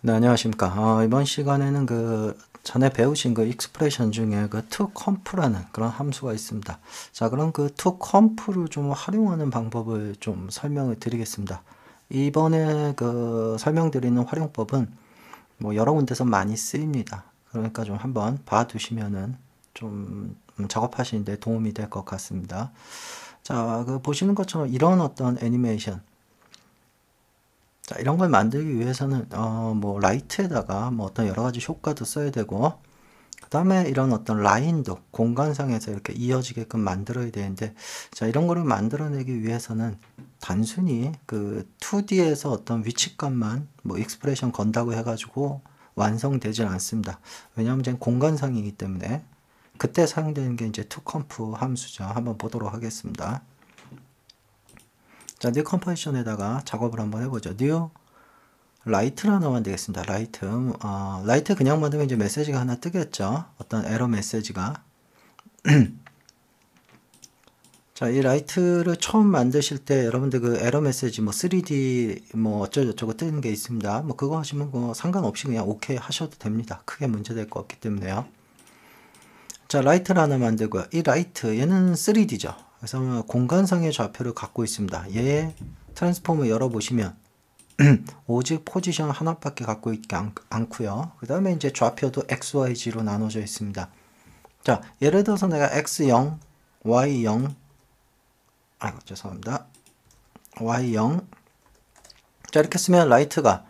네, 안녕하십니까. 이번 시간에는 전에 배우신 익스프레션 중에 toComp라는 그런 함수가 있습니다. 자, 그럼 toComp를 좀 활용하는 방법을 좀 설명을 드리겠습니다. 이번에 설명드리는 활용법은 뭐 여러 군데서 많이 쓰입니다. 그러니까 좀 한번 봐두시면은 좀 작업하시는데 도움이 될 것 같습니다. 자, 보시는 것처럼 이런 어떤 애니메이션, 자, 이런 걸 만들기 위해서는 뭐 라이트에다가 뭐 어떤 여러 가지 효과도 써야 되고, 그 다음에 이런 어떤 라인도 공간상에서 이렇게 이어지게끔 만들어야 되는데, 자, 이런 거를 만들어내기 위해서는 단순히 2D에서 어떤 위치값만 뭐 익스프레션 건다고 해가지고 완성되질 않습니다. 왜냐하면 이제 공간상이기 때문에 그때 사용되는 게 이제 toComp 함수죠. 한번 보도록 하겠습니다. 자, new 컴포지션에다가 작업을 한번 해보죠. new 라이트를 하나 만들겠습니다. 라이트 그냥 만들면 이제 메시지가 하나 뜨겠죠. 어떤 에러 메시지가. 자, 이 라이트를 처음 만드실 때 여러분들 에러 메시지 뭐 3D 뭐 어쩌고저쩌고 뜨는 게 있습니다. 뭐 그거 하시면 뭐 상관없이 그냥 오케이 하셔도 됩니다. 크게 문제될 거 없기 때문에요. 자, 라이트를 하나 만들고요. 이 라이트 얘는 3D죠. 그래서 공간상의 좌표를 갖고 있습니다. 얘의 트랜스폼을 열어보시면 오직 포지션 하나밖에 갖고 있지 않고요. 그 다음에 이제 좌표도 XYZ로 나눠져 있습니다. 자, 예를 들어서 내가 X0, Y0, 아이고, 죄송합니다. Y0. 자, 이렇게 쓰면 라이트가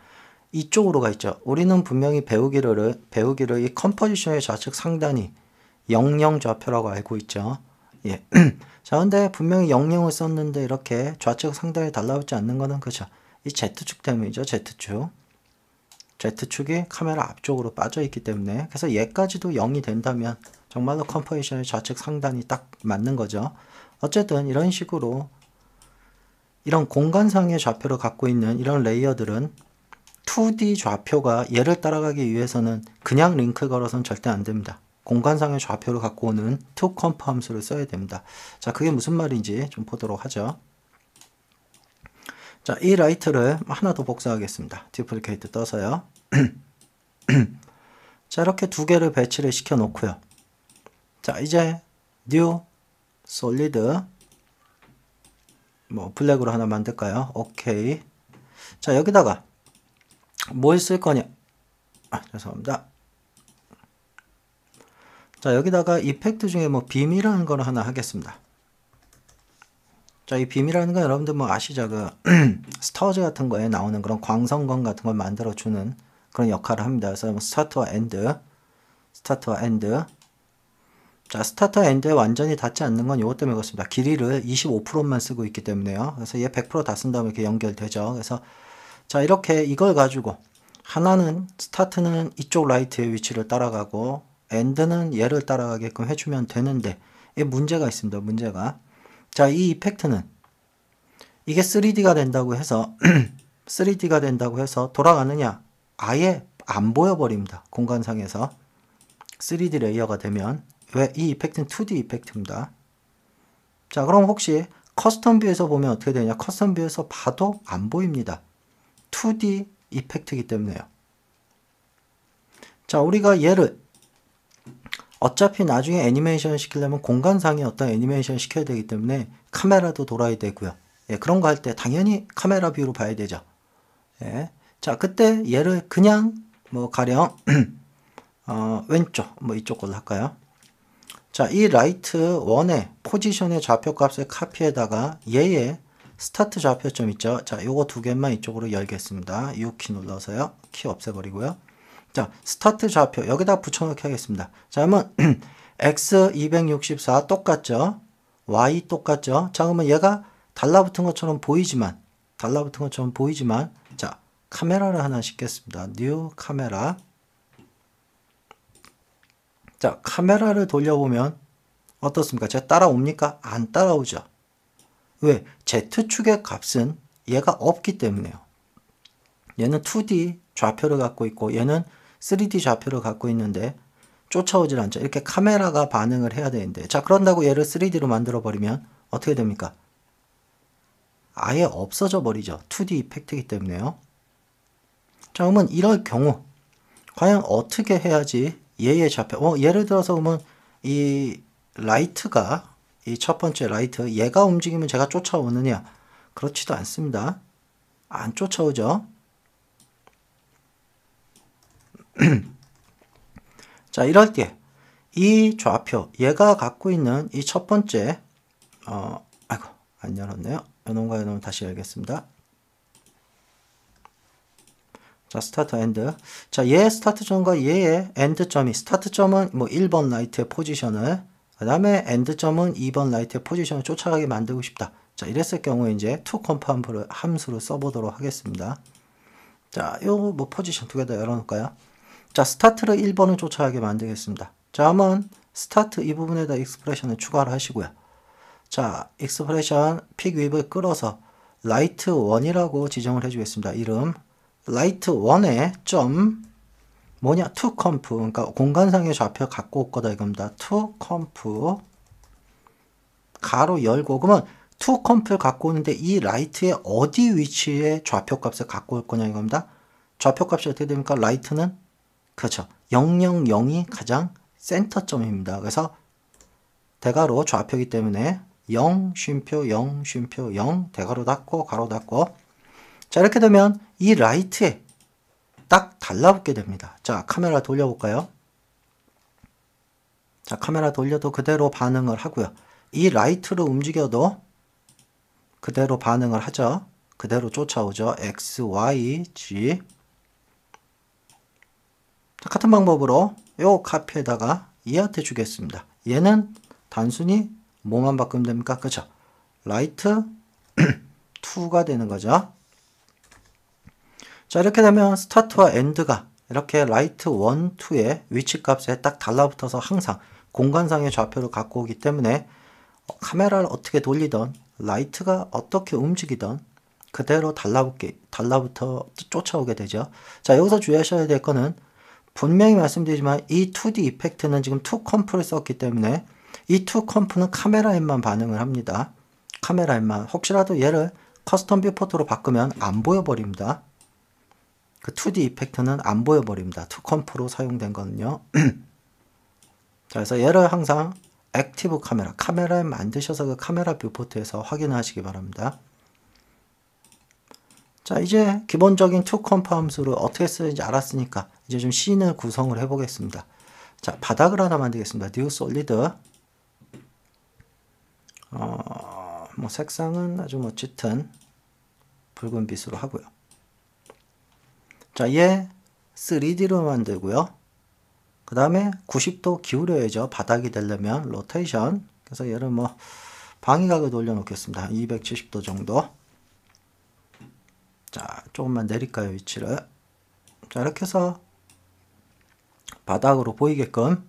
이쪽으로 가 있죠. 우리는 분명히 배우기를 이 컴포지션의 좌측 상단이 00 좌표라고 알고 있죠. 예. 자, 근데 분명히 00을 썼는데 이렇게 좌측 상단에 달라붙지 않는 거는 그죠. 이 Z축 때문이죠. Z축. Z축이 카메라 앞쪽으로 빠져 있기 때문에 그래서 얘까지도 0이 된다면 정말로 컴포지션의 좌측 상단이 딱 맞는 거죠. 어쨌든 이런 식으로 이런 공간상의 좌표를 갖고 있는 이런 레이어들은 2D 좌표가 얘를 따라가기 위해서는 그냥 링크 걸어서는 절대 안 됩니다. 공간상의 좌표를 갖고 오는 toComp 함수를 써야 됩니다. 자, 그게 무슨 말인지 좀 보도록 하죠. 자, 이 라이트를 하나 더 복사하겠습니다. 듀플리케이트 떠서요. 자, 이렇게 두 개를 배치를 시켜 놓고요. 자, 이제 new solid 뭐 블랙으로 하나 만들까요? 오케이. 자, 여기다가 뭘 쓸 거냐? 죄송합니다. 자, 여기다가 이펙트 중에 뭐 빔이라는 걸 하나 하겠습니다. 자, 이 빔이라는 건 여러분들 뭐 아시죠? 스타워즈 같은 거에 나오는 그런 광선광 같은 걸 만들어주는 그런 역할을 합니다. 그래서 뭐 스타트와 엔드. 자, 스타트와 엔드에 완전히 닿지 않는 건 이것 때문에 그렇습니다. 길이를 25%만 쓰고 있기 때문에요. 그래서 얘 100% 다 쓴다면 이렇게 연결되죠. 그래서 자, 이렇게 이걸 가지고 하나는 스타트는 이쪽 라이트의 위치를 따라가고 엔드는 얘를 따라가게끔 해주면 되는데 이 문제가 있습니다. 문제가. 자, 이 이펙트는 이게 3D가 된다고 해서 3D가 된다고 해서 돌아가느냐? 아예 안 보여버립니다. 공간상에서 3D 레이어가 되면 왜? 이 이펙트는 2D 이펙트입니다. 자, 그럼 혹시 커스텀 뷰에서 보면 어떻게 되냐? 커스텀 뷰에서 봐도 안 보입니다. 2D 이펙트이기 때문에요. 자, 우리가 얘를 어차피 나중에 애니메이션 시키려면 공간상에 어떤 애니메이션 시켜야 되기 때문에 카메라도 돌아야 되고요. 예, 그런 거 할 때 당연히 카메라 뷰로 봐야 되죠. 예. 자, 그때 얘를 그냥 뭐 가령 왼쪽 뭐 이쪽 걸로 할까요? 자, 이 라이트 1의 포지션의 좌표 값을 카피에다가 얘의 스타트 좌표점 있죠. 자, 요거 두 개만 이쪽으로 열겠습니다. U 키 눌러서요. 키 없애버리고요. 자, 스타트 좌표 여기다 붙여넣기 하겠습니다. 자, 그러면 X 264 똑같죠? Y 똑같죠? 자, 그러면 얘가 달라붙은 것처럼 보이지만 자, 카메라를 하나 싣겠습니다. new 카메라. 자, 카메라를 돌려보면 어떻습니까? 제가 따라옵니까? 안 따라오죠. 왜? Z축의 값은 얘가 없기 때문에요. 얘는 2D 좌표를 갖고 있고 얘는 3D 좌표를 갖고 있는데 쫓아오질 않죠. 이렇게 카메라가 반응을 해야 되는데 자, 그런다고 얘를 3D로 만들어 버리면 어떻게 됩니까? 아예 없어져 버리죠. 2D 이펙트이기 때문에요. 자, 그러면 이럴 경우 과연 어떻게 해야지 얘의 좌표, 예를 들어서 그러면 이 라이트가, 이 첫 번째 라이트, 얘가 움직이면 제가 쫓아오느냐? 그렇지도 않습니다. 안 쫓아오죠. 자, 이럴 때 이 좌표, 얘가 갖고 있는 이 첫 번째, 아이고, 안 열었네요. 요놈과 요놈 다시 열겠습니다. 자, 스타트 엔드. 자, 얘의 스타트점과 얘의 엔드점이, 스타트점은 뭐 1번 라이트의 포지션을, 그 다음에 엔드점은 2번 라이트의 포지션을 쫓아가게 만들고 싶다. 자, 이랬을 경우에 이제 toConf 함수를 써보도록 하겠습니다. 자, 요 뭐 포지션 두 개 다 열어놓을까요? 자, 스타트를 1번을 쫓아가게 만들겠습니다. 자, 한번 스타트 이 부분에다 익스프레션을 추가를 하시고요. 자, 익스프레션 픽 윕을 끌어서 라이트 1이라고 지정을 해주겠습니다. 이름 라이트 1에 점 뭐냐 toConf, 그러니까 공간상의 좌표 갖고 올 거다 이겁니다. toConf 가로 열고, 그러면 toConf를 갖고 오는데 이 라이트의 어디 위치에 좌표 값을 갖고 올 거냐 이겁니다. 좌표 값이 어떻게 됩니까? 라이트는 그렇죠. 000이 가장 센터점입니다. 그래서 대괄호 좌표이기 때문에 0, 쉼표, 0, 쉼표, 0, 대괄호 닫고, 가로 닫고. 자, 이렇게 되면 이 라이트에 딱 달라붙게 됩니다. 자, 카메라 돌려볼까요? 자, 카메라 돌려도 그대로 반응을 하고요. 이 라이트로 움직여도 그대로 반응을 하죠. 그대로 쫓아오죠. X, Y, G. 자, 같은 방법으로 요 카피에다가 얘한테 주겠습니다. 얘는 단순히 뭐만 바꾸면 됩니까? 그쵸? 라이트 2가 되는 거죠. 자, 이렇게 되면 스타트와 엔드가 이렇게 라이트 1, 2의 위치 값에 딱 달라붙어서 항상 공간상의 좌표를 갖고 오기 때문에 카메라를 어떻게 돌리던 라이트가 어떻게 움직이던 그대로 달라붙어 쫓아오게 되죠. 자, 여기서 주의하셔야 될 거는 분명히 말씀드리지만 이 2D 이펙트는 지금 toConf를 썼기 때문에 이 toConf는 카메라에만 반응을 합니다. 카메라에만. 혹시라도 얘를 커스텀 뷰포트로 바꾸면 안 보여버립니다. 그 2D 이펙트는 안 보여버립니다. toConf로 사용된 거는요. 자, 그래서 얘를 항상 액티브 카메라에 만드셔서 그 카메라 뷰포트에서 확인하시기 바랍니다. 자, 이제 기본적인 toConf 함수를 어떻게 쓰는지 알았으니까 이제 좀 씬을 구성을 해 보겠습니다. 자, 바닥을 하나 만들겠습니다. New Solid. 뭐 색상은 아주 뭐 짙은 붉은 빛으로 하고요. 자, 얘 3D로 만들고요. 그 다음에 90도 기울여야죠. 바닥이 되려면 로테이션. 그래서 얘를 뭐 방위각을 돌려놓겠습니다. 270도 정도. 자, 조금만 내릴까요, 위치를. 자, 이렇게 해서 바닥으로 보이게끔.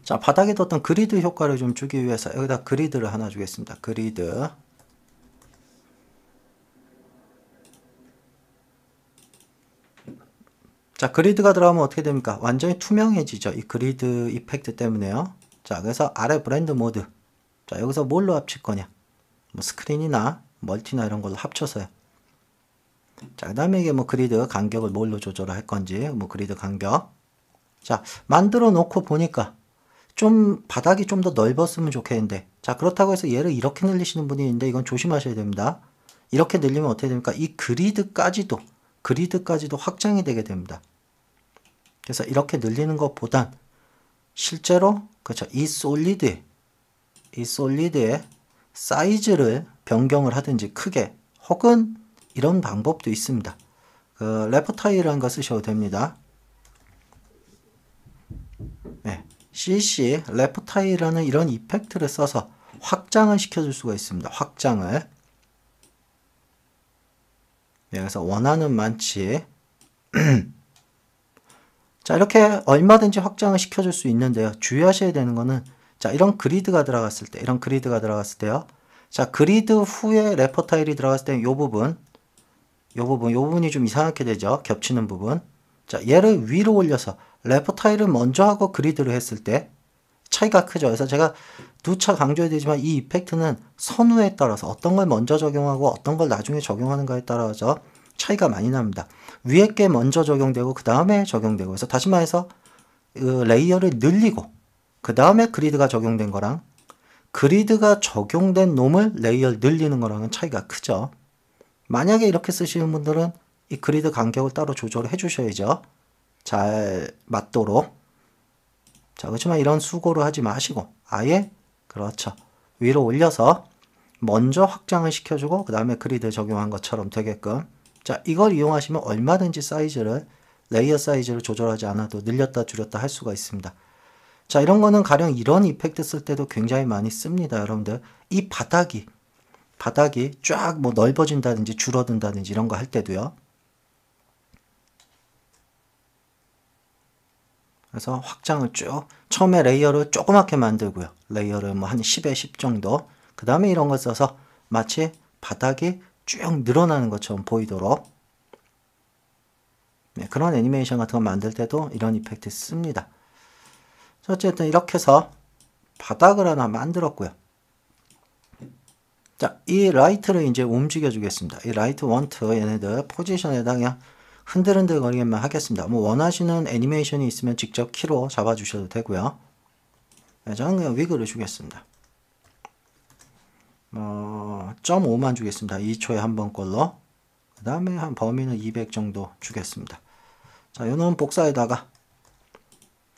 자, 바닥에도 어떤 그리드 효과를 좀 주기 위해서 여기다 그리드를 하나 주겠습니다. 그리드. 자, 그리드가 들어가면 어떻게 됩니까? 완전히 투명해지죠. 이 그리드 이펙트 때문에요. 자, 그래서 아래 블렌드 모드. 자, 여기서 뭘로 합칠 거냐? 뭐 스크린이나 멀티나 이런 걸로 합쳐서요. 자, 그 다음에 이게 뭐 그리드 간격을 뭘로 조절을 할 건지, 뭐 그리드 간격. 자, 만들어 놓고 보니까 좀 바닥이 좀 더 넓었으면 좋겠는데, 자, 그렇다고 해서 얘를 이렇게 늘리시는 분이 있는데 이건 조심하셔야 됩니다. 이렇게 늘리면 어떻게 됩니까? 이 그리드까지도 확장이 되게 됩니다. 그래서 이렇게 늘리는 것보단 실제로 그렇죠. 이 솔리드의 사이즈를 변경을 하든지 크게, 혹은 이런 방법도 있습니다. 그 레프타일이라는 거 쓰셔도 됩니다. 네, CC 레프타일이라는 이런 이펙트를 써서 확장을 시켜줄 수가 있습니다. 확장을. 네, 그래서 원하는 만치. 자, 이렇게 얼마든지 확장을 시켜줄 수 있는데요. 주의하셔야 되는 거는, 자, 이런 그리드가 들어갔을 때요. 자, 그리드 후에 레퍼 타일이 들어갔을 때 요 부분이 좀 이상하게 되죠. 겹치는 부분. 자, 얘를 위로 올려서 레퍼 타일을 먼저 하고 그리드를 했을 때 차이가 크죠. 그래서 제가 누차 강조해야 되지만 이 이펙트는 선후에 따라서 어떤 걸 먼저 적용하고 어떤 걸 나중에 적용하는가에 따라서 차이가 많이 납니다. 위에 게 먼저 적용되고 그 다음에 적용되고, 그래서 다시 말해서 레이어를 늘리고 그 다음에 그리드가 적용된 거랑 그리드가 적용된 놈을 레이어를 늘리는 거랑은 차이가 크죠. 만약에 이렇게 쓰시는 분들은 이 그리드 간격을 따로 조절해 주셔야죠. 잘 맞도록. 자, 그렇지만 이런 수고를 하지 마시고 아예 그렇죠. 위로 올려서 먼저 확장을 시켜주고 그 다음에 그리드 적용한 것처럼 되게끔. 자, 이걸 이용하시면 얼마든지 사이즈를, 레이어 사이즈를 조절하지 않아도 늘렸다 줄였다 할 수가 있습니다. 자, 이런 거는 가령 이런 이펙트 쓸 때도 굉장히 많이 씁니다. 여러분들 이 바닥이 쫙 뭐 넓어진다든지 줄어든다든지 이런 거 할 때도요. 그래서 확장을 쭉, 처음에 레이어를 조그맣게 만들고요. 레이어를 뭐 한 10에 10 정도. 그 다음에 이런 거 써서 마치 바닥이 쭉 늘어나는 것처럼 보이도록. 네, 그런 애니메이션 같은 거 만들 때도 이런 이펙트 씁니다. 어쨌든 이렇게 해서 바닥을 하나 만들었고요. 자, 이 라이트를 이제 움직여 주겠습니다. 이 라이트 원트 얘네들 포지션에다 그냥 흔들흔들 거리게만 하겠습니다. 뭐 원하시는 애니메이션이 있으면 직접 키로 잡아 주셔도 되고요. 네, 저는 그냥 위그를 주겠습니다. 0.5만 주겠습니다. 2초에 한 번 걸로. 그 다음에 한 범위는 200 정도 주겠습니다. 자, 요놈 복사에다가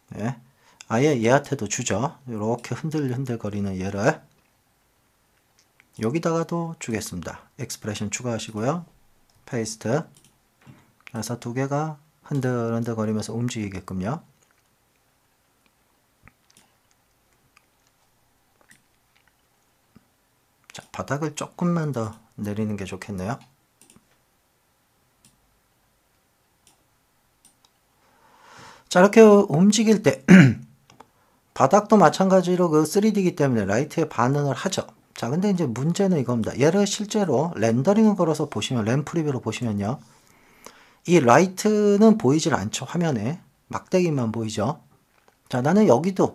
네, 아예 얘한테도 주죠. 이렇게 흔들흔들 거리는 얘를 여기다가도 주겠습니다. 익스프레션 추가하시고요. 페이스트. 그래서 두 개가 흔들흔들 거리면서 움직이게끔요. 자, 바닥을 조금만 더 내리는 게 좋겠네요. 자, 이렇게 움직일 때 바닥도 마찬가지로 그 3D이기 때문에 라이트에 반응을 하죠. 자, 근데 이제 문제는 이겁니다. 얘를 실제로 렌더링을 걸어서 보시면, 램 프리뷰로 보시면요. 이 라이트는 보이질 않죠. 화면에. 막대기만 보이죠. 자, 나는 여기도